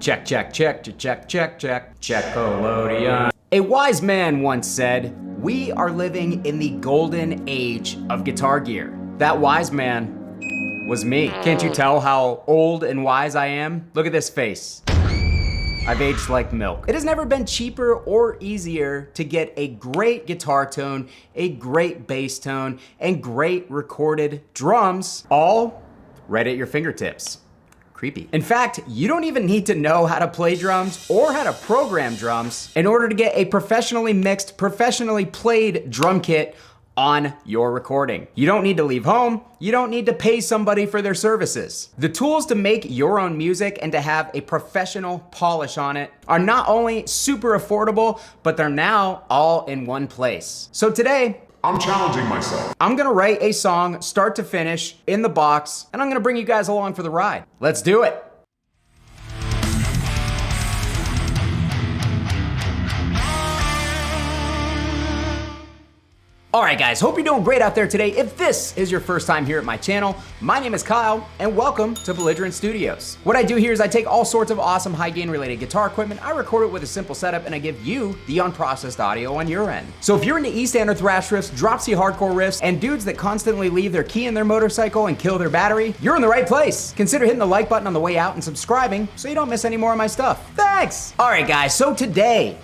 Check, check, check, check, check, check, Check-o-load-ian. A wise man once said, "We are living in the golden age of guitar gear." That wise man was me. Can't you tell how old and wise I am? Look at this face. I've aged like milk. It has never been cheaper or easier to get a great guitar tone, a great bass tone, and great recorded drums, all right at your fingertips. Creepy. In fact, you don't even need to know how to play drums or how to program drums in order to get a professionally mixed, professionally played drum kit on your recording. You don't need to leave home. You don't need to pay somebody for their services. The tools to make your own music and to have a professional polish on it are not only super affordable, but they're now all in one place. So today, I'm challenging myself. I'm gonna write a song start to finish in the box, and I'm gonna bring you guys along for the ride. Let's do it. All right, guys, hope you're doing great out there today. If this is your first time here at my channel, my name is Kyle, and welcome to Belligerent Studios. What I do here is I take all sorts of awesome high-gain related guitar equipment, I record it with a simple setup, and I give you the unprocessed audio on your end. So if you're into East End or thrash riffs, drop C hardcore riffs, and dudes that constantly leave their key in their motorcycle and kill their battery, you're in the right place. Consider hitting the like button on the way out and subscribing so you don't miss any more of my stuff. Thanks! All right, guys, so today,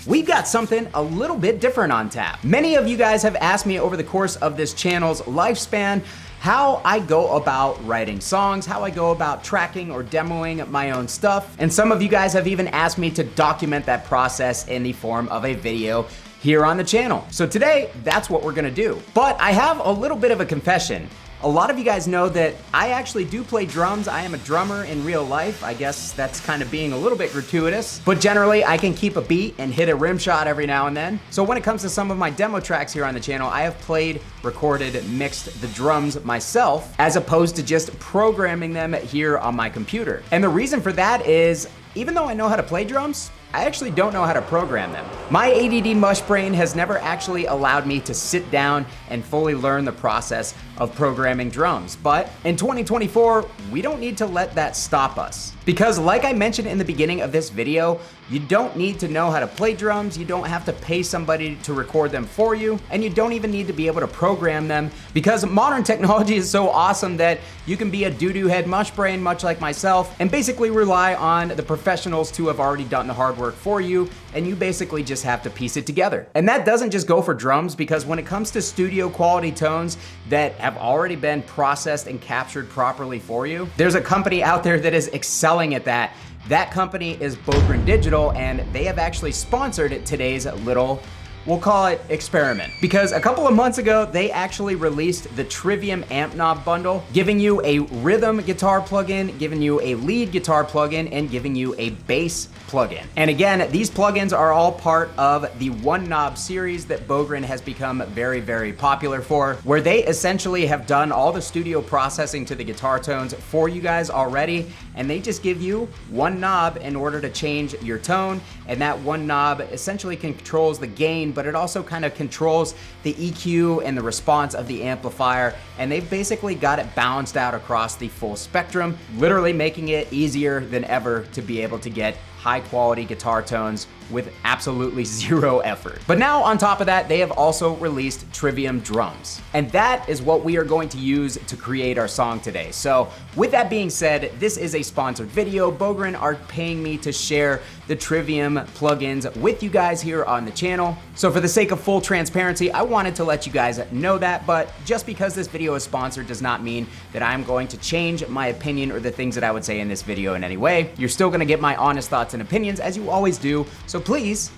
we've got something a little bit different on tap. Many of you guys have asked me over the course of this channel's lifespan how I go about writing songs, how I go about tracking or demoing my own stuff, and some of you guys have even asked me to document that process in the form of a video here on the channel. So today, that's what we're gonna do. But I have a little bit of a confession. A lot of you guys know that I actually do play drums. I am a drummer in real life. I guess that's kind of being a little bit gratuitous, but generally I can keep a beat and hit a rim shot every now and then. So when it comes to some of my demo tracks here on the channel, I have played, recorded, mixed the drums myself, as opposed to just programming them here on my computer. And the reason for that is, even though I know how to play drums, I actually don't know how to program them. My ADD mush brain has never actually allowed me to sit down and fully learn the process of programming drums. But in 2024, we don't need to let that stop us. Because like I mentioned in the beginning of this video, you don't need to know how to play drums, you don't have to pay somebody to record them for you, and you don't even need to be able to program them, because modern technology is so awesome that you can be a doo-doo head mush brain, much like myself, and basically rely on the professionals to have already done the hard work for you, and you basically just have to piece it together. And that doesn't just go for drums, because when it comes to studio quality tones that have already been processed and captured properly for you, there's a company out there that is excelling at that. That company is Bogren Digital, and they have actually sponsored today's little, we'll call it experiment. Because a couple of months ago, they actually released the Trivium amp knob bundle, giving you a rhythm guitar plugin, giving you a lead guitar plugin, and giving you a bass plugin. And again, these plugins are all part of the one knob series that Bogren has become very, very popular for, where they essentially have done all the studio processing to the guitar tones for you guys already, and they just give you one knob in order to change your tone, and that one knob essentially controls the gain, but it also kind of controls the EQ and the response of the amplifier, and they've basically got it balanced out across the full spectrum, literally making it easier than ever to be able to get high quality guitar tones with absolutely zero effort. But now on top of that, they have also released Trivium drums. And that is what we are going to use to create our song today. So with that being said, this is a sponsored video. Bogren are paying me to share the Trivium plugins with you guys here on the channel. So for the sake of full transparency, I wanted to let you guys know that, but just because this video is sponsored does not mean that I'm going to change my opinion or the things that I would say in this video in any way. You're still gonna get my honest thoughts and opinions as you always do. So please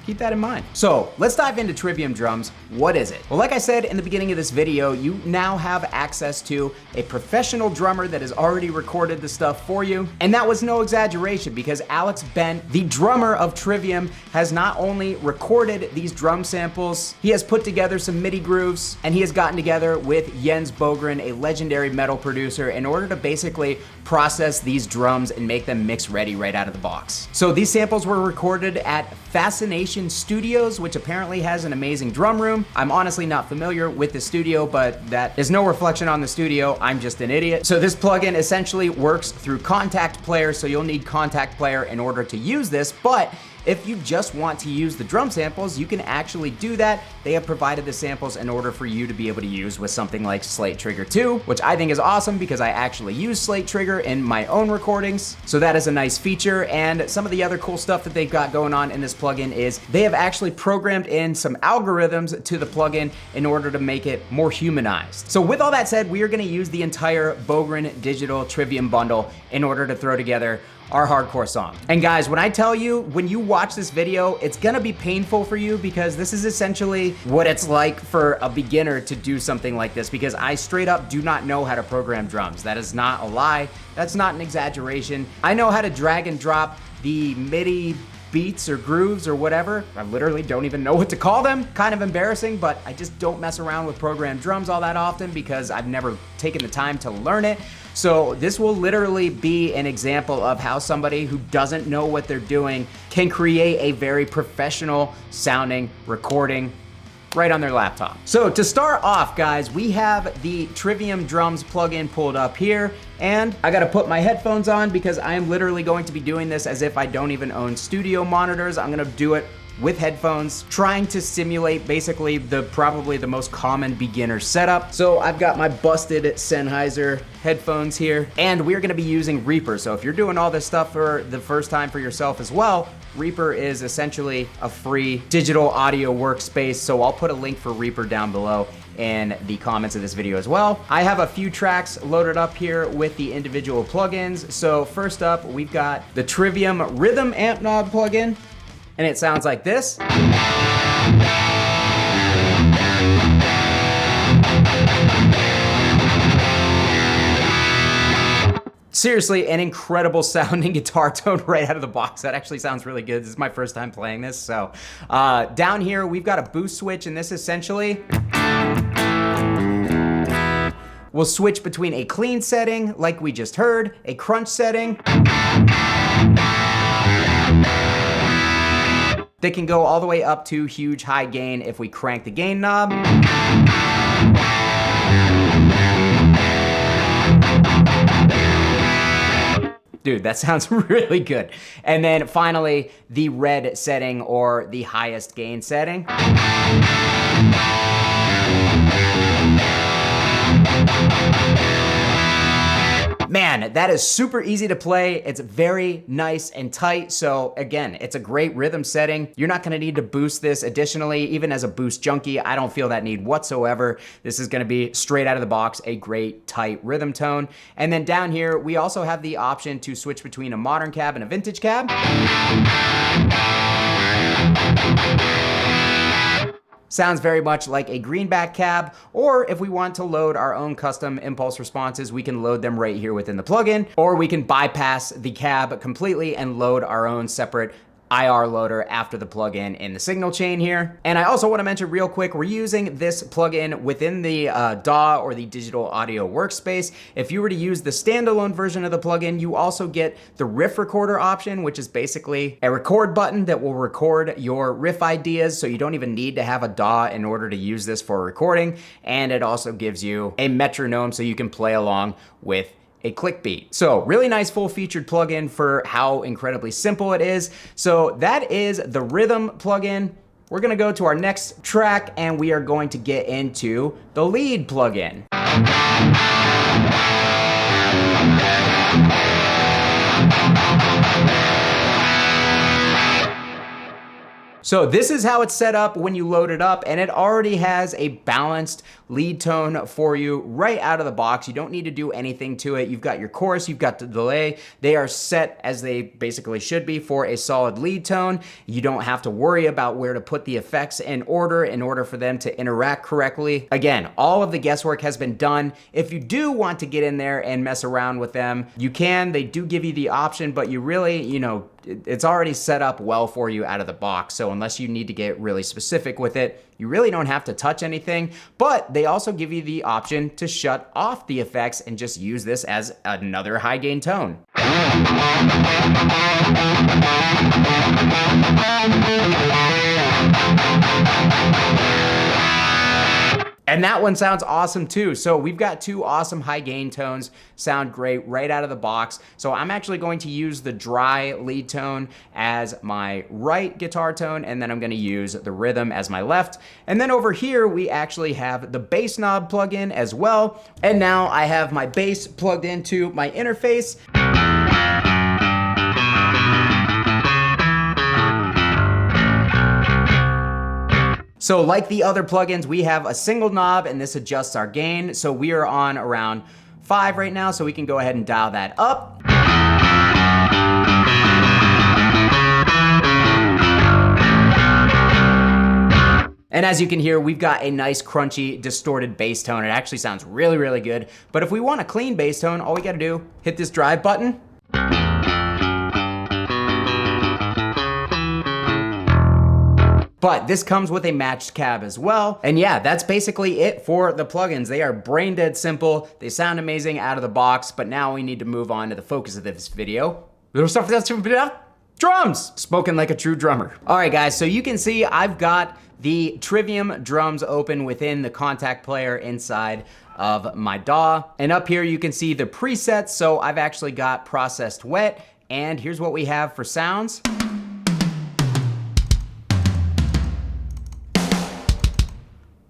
keep that in mind. So let's dive into Trivium drums. What is it? Well, like I said in the beginning of this video, you now have access to a professional drummer that has already recorded the stuff for you. And that was no exaggeration, because Alex Bent, the drummer of Trivium, has not only recorded these drum samples, he has put together some MIDI grooves, and he has gotten together with Jens Bogren, a legendary metal producer, in order to basically process these drums and make them mix ready right out of the box. So these samples were recorded at Fascination Station Studios, which apparently has an amazing drum room. I'm honestly not familiar with the studio, but that is no reflection on the studio. I'm just an idiot. So this plugin essentially works through Contact Player, so you'll need Contact Player in order to use this, but if you just want to use the drum samples, you can actually do that. They have provided the samples in order for you to be able to use with something like Slate Trigger 2, which I think is awesome because I actually use Slate Trigger in my own recordings. So that is a nice feature. And some of the other cool stuff that they've got going on in this plugin is they have actually programmed in some algorithms to the plugin in order to make it more humanized. So with all that said, we are gonna use the entire Bogren Digital Trivium bundle in order to throw together our hardcore song. And guys, when I tell you, when you watch this video, it's gonna be painful for you because this is essentially what it's like for a beginner to do something like this, because I straight up do not know how to program drums. That is not a lie. That's not an exaggeration. I know how to drag and drop the MIDI beats or grooves or whatever. I literally don't even know what to call them. Kind of embarrassing, but I just don't mess around with programmed drums all that often because I've never taken the time to learn it. So this will literally be an example of how somebody who doesn't know what they're doing can create a very professional sounding recording right on their laptop. So to start off, guys, we have the Trivium drums plugin pulled up here, and I gotta put my headphones on because I am literally going to be doing this as if I don't even own studio monitors. I'm gonna do it with headphones, trying to simulate basically probably the most common beginner setup. So I've got my busted Sennheiser headphones here, and we're gonna be using Reaper. So if you're doing all this stuff for the first time for yourself as well, Reaper is essentially a free digital audio workspace. So I'll put a link for Reaper down below in the comments of this video as well. I have a few tracks loaded up here with the individual plugins. So first up, we've got the Trivium Rhythm Amp Knob plugin, and it sounds like this. Seriously, an incredible sounding guitar tone right out of the box. That actually sounds really good. This is my first time playing this. So down here, we've got a boost switch, and this essentially will switch between a clean setting, like we just heard, a crunch setting. They can go all the way up to huge high gain if we crank the gain knob. Dude, that sounds really good. And then finally, the red setting, or the highest gain setting. Man, that is super easy to play. It's very nice and tight. So again, it's a great rhythm setting. You're not gonna need to boost this. Additionally, even as a boost junkie, I don't feel that need whatsoever. This is gonna be straight out of the box, a great tight rhythm tone. And then down here, we also have the option to switch between a modern cab and a vintage cab. Sounds very much like a greenback cab, or if we want to load our own custom impulse responses, we can load them right here within the plugin, or we can bypass the cab completely and load our own separate IR loader after the plugin in the signal chain here. And I also want to mention real quick, we're using this plugin within the DAW, or the digital audio workspace. If you were to use the standalone version of the plugin, you also get the riff recorder option, which is basically a record button that will record your riff ideas. So you don't even need to have a DAW in order to use this for recording. And it also gives you a metronome so you can play along with a click beat. So really nice full-featured plugin for how incredibly simple it is. So that is the Rhythm plugin. We're gonna go to our next track, and we are going to get into the Lead plugin. So this is how it's set up when you load it up, and it already has a balanced lead tone for you right out of the box. You don't need to do anything to it. You've got your chorus, you've got the delay. They are set as they basically should be for a solid lead tone. You don't have to worry about where to put the effects in order for them to interact correctly. Again, all of the guesswork has been done. If you do want to get in there and mess around with them, you can. They do give you the option, but you really, it's already set up well for you out of the box. So unless you need to get really specific with it, you really don't have to touch anything. But they also give you the option to shut off the effects and just use this as another high gain tone. And that one sounds awesome too. So we've got two awesome high gain tones, sound great right out of the box. So I'm actually going to use the dry lead tone as my right guitar tone, and then I'm gonna use the rhythm as my left. And then over here, we actually have the bass knob plug in as well. And now I have my bass plugged into my interface. So like the other plugins, we have a single knob and this adjusts our gain. So we are on around 5 right now, so we can go ahead and dial that up. And as you can hear, we've got a nice crunchy distorted bass tone. It actually sounds really, really good. But if we want a clean bass tone, all we gotta do, hit this drive button. But this comes with a matched cab as well. And yeah, that's basically it for the plugins. They are brain dead simple. They sound amazing out of the box, but now we need to move on to the focus of this video. Drums! Spoken like a true drummer. All right guys, so you can see I've got the Trivium drums open within the contact player inside of my DAW. And up here you can see the presets. So I've actually got processed wet, and here's what we have for sounds.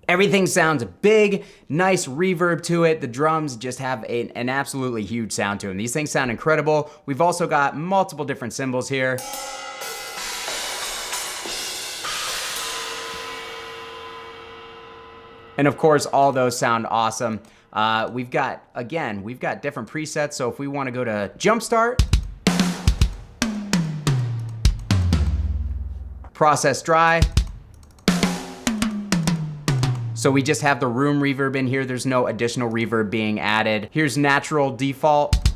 Everything sounds big, nice reverb to it. The drums just have an absolutely huge sound to them. These things sound incredible. We've also got multiple different cymbals here. And of course, all those sound awesome. We've got different presets. So if we want to go to Jumpstart, Process Dry. So we just have the room reverb in here. There's no additional reverb being added. Here's Natural Default.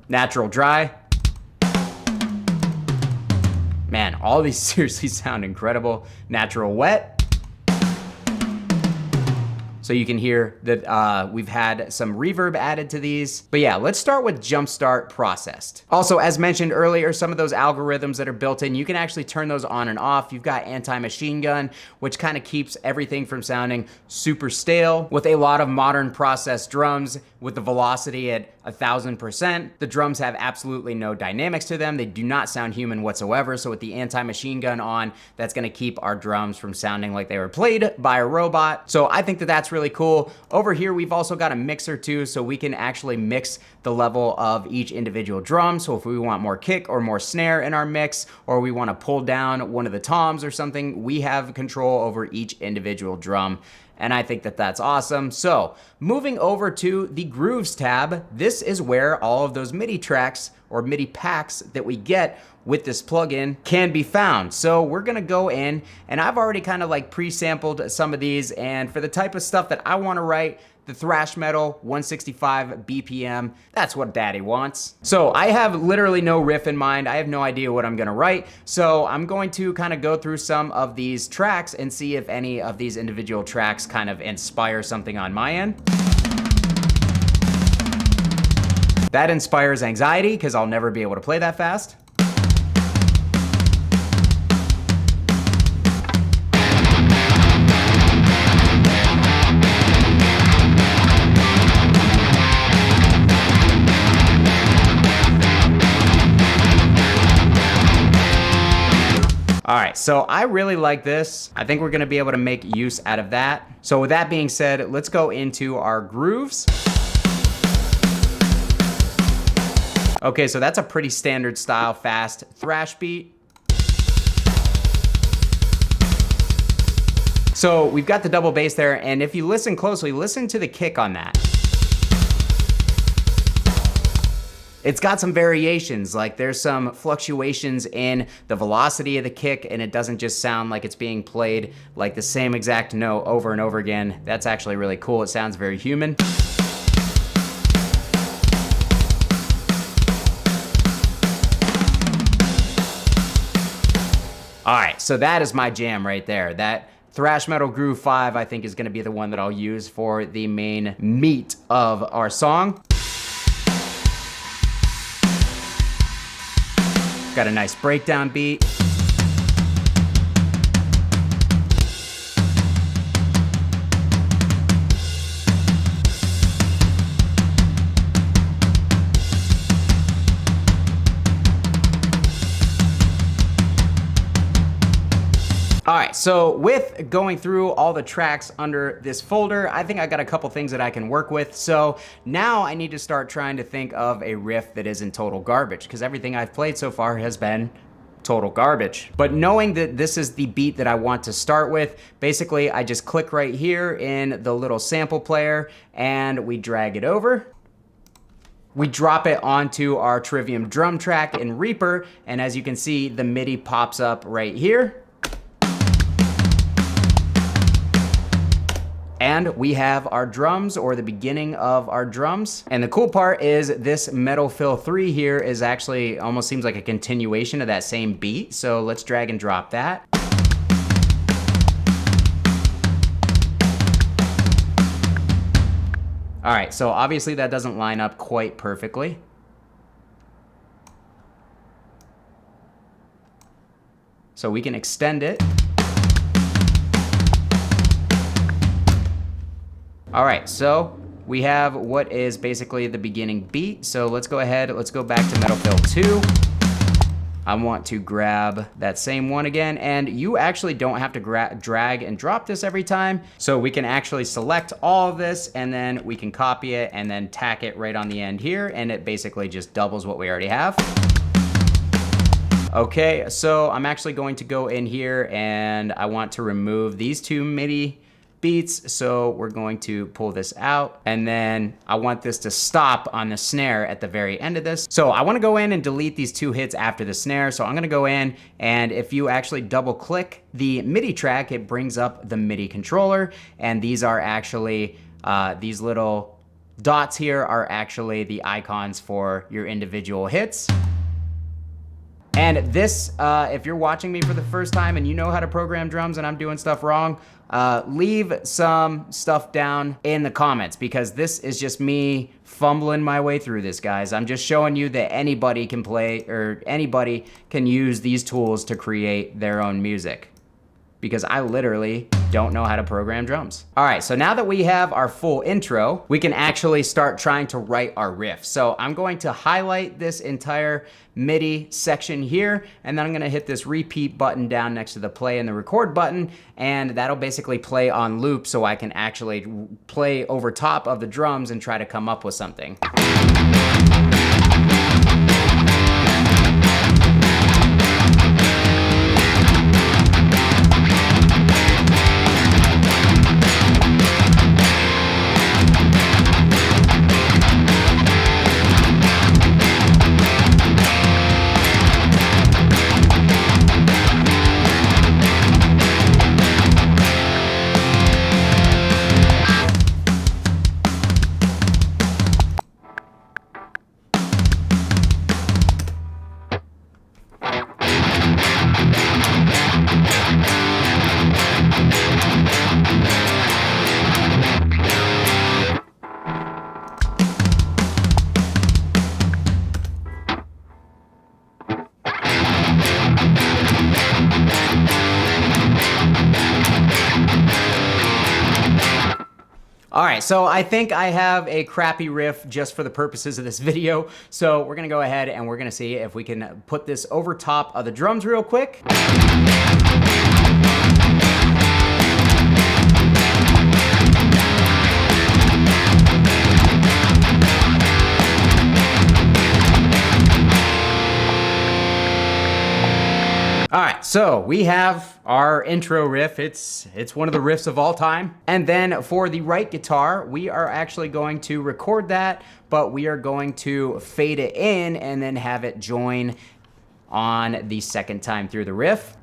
Natural Dry. Man, all these seriously sound incredible. Natural Wet. So you can hear that we've had some reverb added to these. But yeah, let's start with Jumpstart Processed. Also, as mentioned earlier, some of those algorithms that are built in, you can actually turn those on and off. You've got Anti-Machine Gun, which kind of keeps everything from sounding super stale. With a lot of modern processed drums, with the velocity at 1000%, the drums have absolutely no dynamics to them. They do not sound human whatsoever. So with the Anti-Machine Gun on, that's gonna keep our drums from sounding like they were played by a robot. So I think that that's really cool. Over here, we've also got a mixer too, so we can actually mix the level of each individual drum. So if we want more kick or more snare in our mix, or we wanna pull down one of the toms or something, we have control over each individual drum. And I think that that's awesome. So moving over to the Grooves tab, this is where all of those MIDI tracks or MIDI packs that we get with this plugin can be found. So we're gonna go in, and I've already kind of like pre-sampled some of these, and for the type of stuff that I wanna write, the thrash metal, 165 BPM, that's what daddy wants. So I have literally no riff in mind. I have no idea what I'm gonna write. So I'm going to kind of go through some of these tracks and see if any of these individual tracks kind of inspire something on my end. That inspires anxiety because I'll never be able to play that fast. All right, so I really like this. I think we're gonna be able to make use out of that. So with that being said, let's go into our grooves. Okay, so that's a pretty standard style, fast thrash beat. So we've got the double bass there, and if you listen closely, listen to the kick on that. It's got some variations, like there's some fluctuations in the velocity of the kick, and it doesn't just sound like it's being played like the same exact note over and over again. That's actually really cool. It sounds very human. All right, so that is my jam right there. That Thrash Metal Groove 5, I think, is gonna be the one that I'll use for the main meat of our song. Got a nice breakdown beat. right, so with going through all the tracks under this folder, I think I got a couple things that I can work with. So now I need to start trying to think of a riff that isn't total garbage, because everything I've played so far has been total garbage. But knowing that this is the beat that I want to start with, basically I just click right here in the little sample player and we drag it over. We drop it onto our Trivium drum track in Reaper, and as you can see, the MIDI pops up right here. And we have our drums, or the beginning of our drums. And the cool part is this Metal Fill 3 here is actually almost seems like a continuation of that same beat. So let's drag and drop that. All right, so obviously that doesn't line up quite perfectly. So we can extend it. All right, so we have what is basically the beginning beat. So let's go ahead, let's go back to Metal Fill 2. I want to grab that same one again, and you actually don't have to drag and drop this every time. So we can actually select all of this, and then we can copy it and then tack it right on the end here, and it basically just doubles what we already have. Okay, so I'm actually going to go in here and I want to remove these two MIDI beats, so we're going to pull this out, and then I want this to stop on the snare at the very end of this. So I want to go in and delete these two hits after the snare. So I'm going to go in, and if you actually double click the MIDI track, it brings up the MIDI controller, and these are actually these little dots here are actually the icons for your individual hits. And this, if you're watching me for the first time and you know how to program drums and I'm doing stuff wrong, leave some stuff down in the comments, because this is just me fumbling my way through this, guys. I'm just showing you that anybody can play, or anybody can use these tools to create their own music, because I literally don't know how to program drums. All right, so now that we have our full intro, we can actually start trying to write our riff. So I'm going to highlight this entire MIDI section here, and then I'm gonna hit this repeat button down next to the play and the record button, and that'll basically play on loop so I can actually play over top of the drums and try to come up with something. All right, so I think I have a crappy riff just for the purposes of this video. So we're gonna go ahead and we're gonna see if we can put this over top of the drums real quick. All right, so we have our intro riff. It's one of the riffs of all time. And then for the right guitar, we are actually going to record that, but we are going to fade it in and then have it join on the second time through the riff.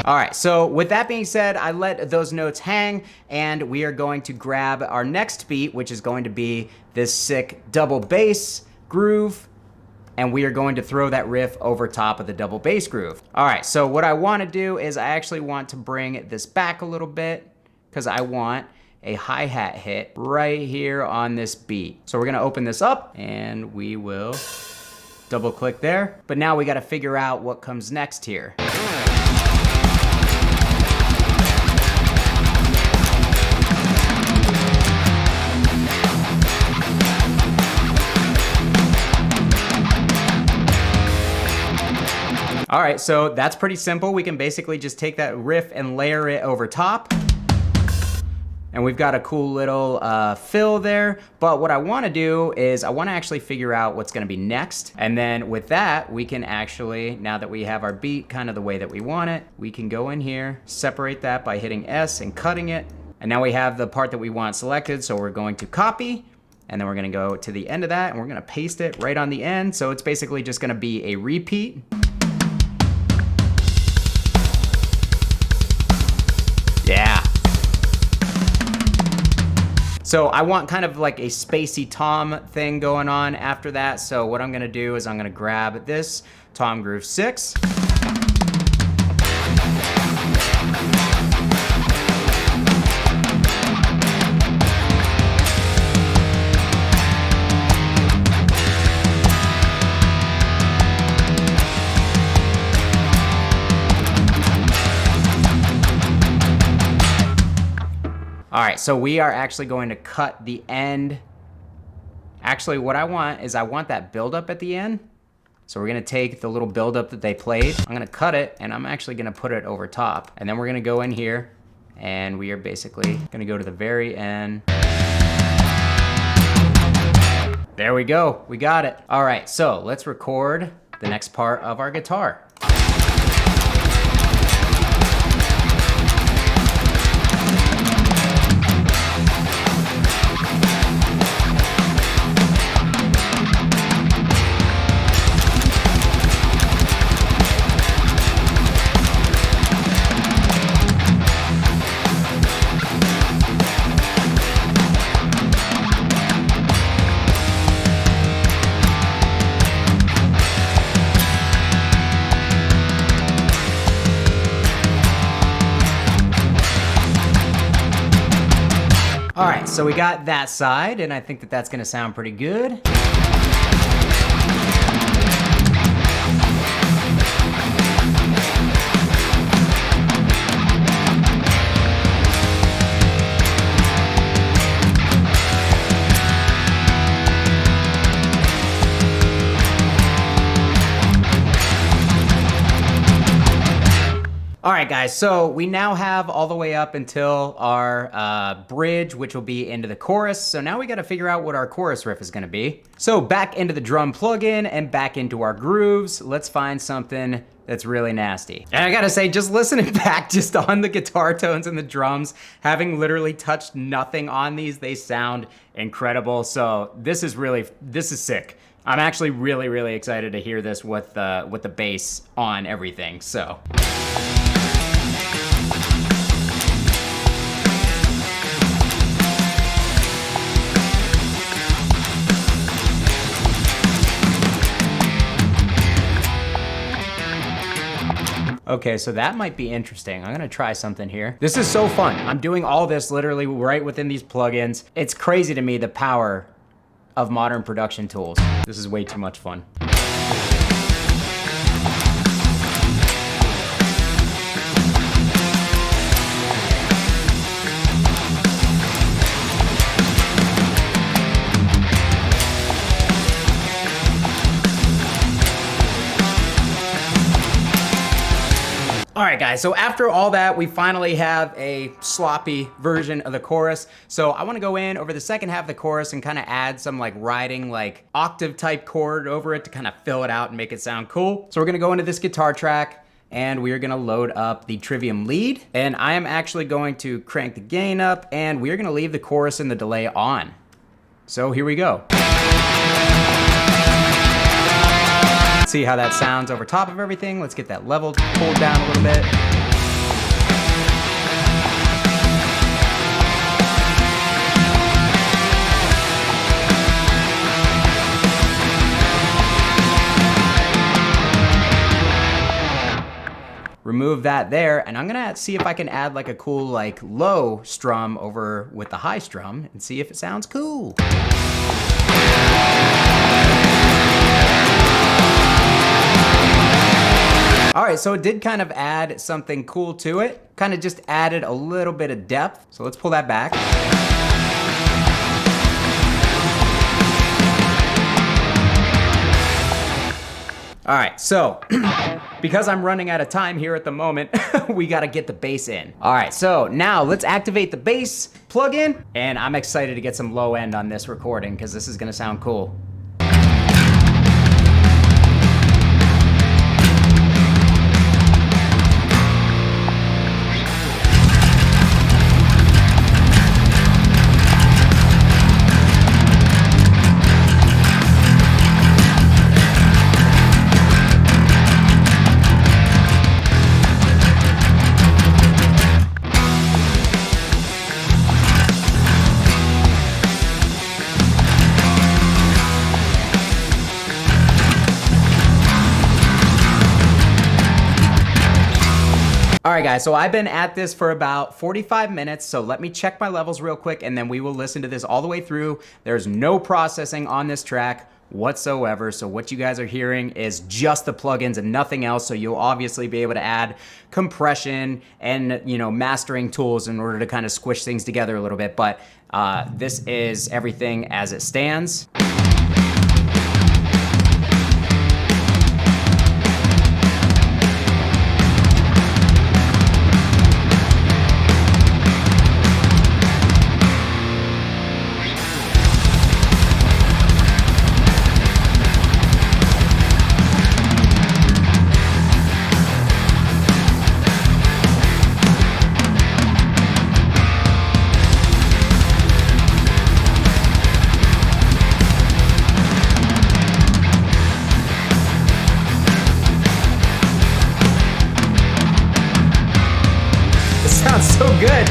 All right, so with that being said, I let those notes hang, and we are going to grab our next beat, which is going to be this sick double bass groove, and we are going to throw that riff over top of the double bass groove. All right, so what I want to do is I actually want to bring this back a little bit, because I want a hi-hat hit right here on this beat. So we're gonna open this up, and we will double click there, but now we gotta figure out what comes next here. All right, so that's pretty simple. We can basically just take that riff and layer it over top. And we've got a cool little fill there. But what I wanna do is I wanna actually figure out what's gonna be next. And then with that, we can actually, now that we have our beat kind of the way that we want it, we can go in here, separate that by hitting S and cutting it. And now we have the part that we want selected, so we're going to copy, and then we're gonna go to the end of that, and we're gonna paste it right on the end. So it's basically just gonna be a repeat. Yeah. So I want kind of like a spacey tom thing going on after that. So what I'm gonna do is I'm gonna grab this tom groove 6. All right, so we are actually going to cut the end. Actually, what I want is I want that buildup at the end. So we're gonna take the little buildup that they played. I'm gonna cut it, and I'm actually gonna put it over top. And then we're gonna go in here, and we are basically gonna go to the very end. There we go, we got it. All right, so let's record the next part of our guitar. All right, so we got that side, and I think that that's gonna sound pretty good. All right, guys, so we now have all the way up until our bridge, which will be into the chorus. So now we gotta figure out what our chorus riff is gonna be. So back into the drum plugin and back into our grooves. Let's find something that's really nasty. And I gotta say, just listening back just on the guitar tones and the drums, having literally touched nothing on these, they sound incredible. So this is sick. I'm actually really, really excited to hear this with the bass on everything, so. Okay, so that might be interesting. I'm gonna try something here. This is so fun. I'm doing all this literally right within these plugins. It's crazy to me, the power of modern production tools. This is way too much fun. All right, guys, so after all that, we finally have a sloppy version of the chorus. So I wanna go in over the second half of the chorus and kind of add some like riding, like octave type chord over it to kind of fill it out and make it sound cool. So we're gonna go into this guitar track and we are gonna load up the Trivium lead. And I am actually going to crank the gain up and we are gonna leave the chorus and the delay on. So here we go. See how that sounds over top of everything. Let's get that level pulled down a little bit. Remove that there, and I'm gonna see if I can add like a cool like low strum over with the high strum and see if it sounds cool. All right, so it did kind of add something cool to it. Kind of just added a little bit of depth. So let's pull that back. All right, so because I'm running out of time here at the moment, we gotta get the bass in. All right, so now let's activate the bass plugin, and I'm excited to get some low end on this recording because this is gonna sound cool. All right, guys, so I've been at this for about 45 minutes, so let me check my levels real quick, and then we will listen to this all the way through. There's no processing on this track whatsoever, so what you guys are hearing is just the plugins and nothing else, so you'll obviously be able to add compression and, you know, mastering tools in order to kind of squish things together a little bit, but this is everything as it stands. Sounds so good.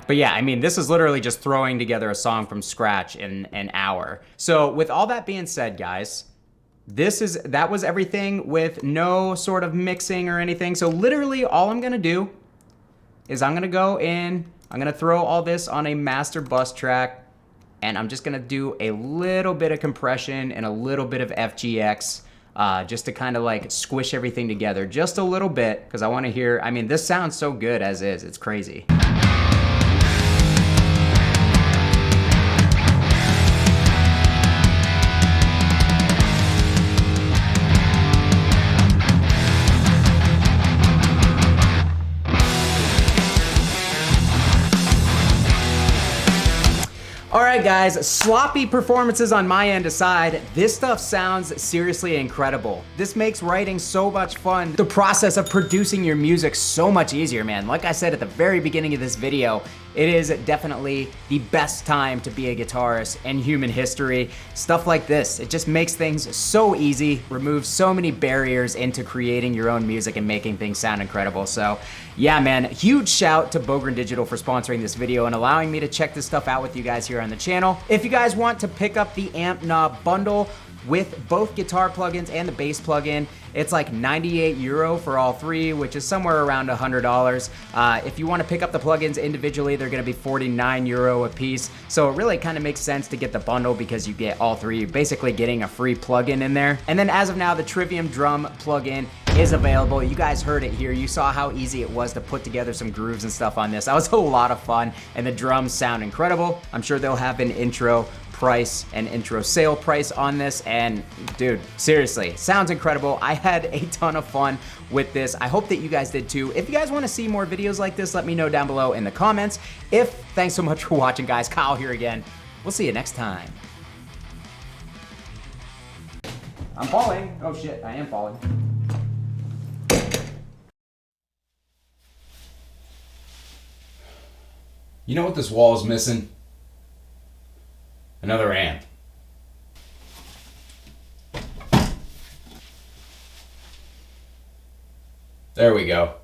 But yeah, I mean, this is literally just throwing together a song from scratch in an hour. So with all that being said, guys, that was everything with no sort of mixing or anything. So literally all I'm gonna do is I'm gonna go in, I'm gonna throw all this on a master bus track, and I'm just gonna do a little bit of compression and a little bit of FGX just to kind of like squish everything together just a little bit, because I wanna hear, I mean, this sounds so good as is, it's crazy. All right, guys, sloppy performances on my end aside, this stuff sounds seriously incredible. This makes writing so much fun. The process of producing your music so much easier, man. Like I said at the very beginning of this video, it is definitely the best time to be a guitarist in human history. Stuff like this, it just makes things so easy, removes so many barriers into creating your own music and making things sound incredible. So yeah, man, huge shout to Bogren Digital for sponsoring this video and allowing me to check this stuff out with you guys here on the channel. If you guys want to pick up the amp knob bundle with both guitar plugins and the bass plugin, it's like 98 euro for all three, which is somewhere around $100. If you want to pick up the plugins individually, they're going to be 49 euro a piece. So it really kind of makes sense to get the bundle because you get all three. You're basically getting a free plugin in there. And then as of now, the Trivium drum plugin is available. You guys heard it here. You saw how easy it was to put together some grooves and stuff on this. That was a lot of fun, and the drums sound incredible. I'm sure they'll have an intro price and intro sale price on this, and dude, seriously, sounds incredible. I had a ton of fun with this. I hope that you guys did too. If you guys want to see more videos like this, let me know down below in the comments. Thanks so much for watching, guys. Kyle here again. We'll see you next time. I'm falling. Oh shit, I am falling. You know what this wall is missing? Another amp. There we go.